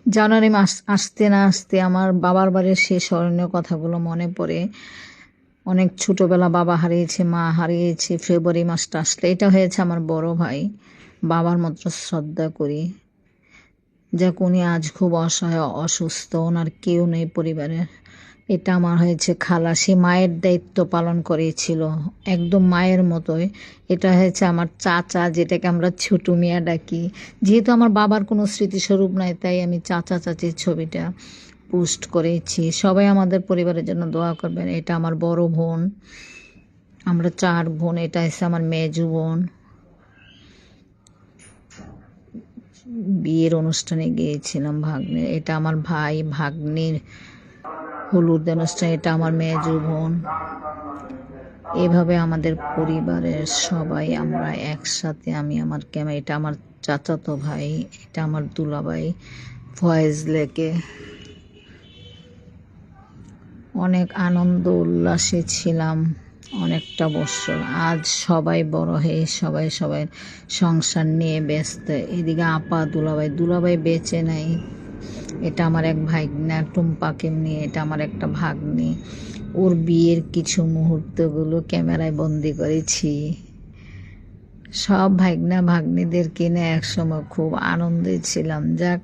জানুয়ারি মাস আসতে না আসতে আমার বাবার বাড়ির সেই স্মরণীয় কথাগুলো মনে পড়ে। অনেক ছোটোবেলা বাবা হারিয়েছে, মা হারিয়েছে। ফেব্রুয়ারি মাসটা আসলে এটা হয়েছে আমার বড় ভাই। বাবার মতো শ্রদ্ধা করি। যাক, উনি আজ খুব অসহায়, অসুস্থ, ওনার কেউ নেই পরিবারের। এটা আমার হয়েছে খালা, সে মায়ের দায়িত্ব পালন করেছিল একদম মায়ের মতোই। এটা হয়েছে আমার চাচা, যেটাকে আমরা ছোটু মিয়া ডাকি। যেহেতু আমার বাবার কোনো স্মৃতিস্বরূপ নাই, তাই আমি চাচা চাচির ছবিটা পোস্ট করেছি। সবাই আমাদের পরিবারের জন্য দোয়া করবেন। এটা আমার বড় বোন, আমরা 4 বোন। এটা হচ্ছে আমার মেজু বোন। বিয়ের অনুষ্ঠানে গিয়েছিলাম ভাগ্নের। এটা আমার ভাই, ভাগ্নির হলুদ অনুষ্ঠান। এটা আমার মেজু বোন। এভাবে আমাদের পরিবারের সবাই আমরা একসাথে, আমি আমার ক্যামেরা, এটা আমার চাচাতো ভাই, এটা আমার দুলাভাই ফয়েজ লেকে। অনেক আনন্দ উল্লাসে ছিলাম অনেকটা বছর। আজ সবাই বড় হয়ে সবাই সংসার নিয়ে ব্যস্ত। এদিকে আপা, দুলাভাই বেঁচে নাই। এটা আমার এক ভাগ্না টুম্পাকে নিয়ে। এটা আমার একটা ভাগ্নি। ওর বিয়ের কিছু মুহূর্তগুলো ক্যামেরায় বন্দি করেছি। সব ভাগ্না ভাগ্নিদের কিনে একসময় খুব আনন্দে ছিলাম। যাক,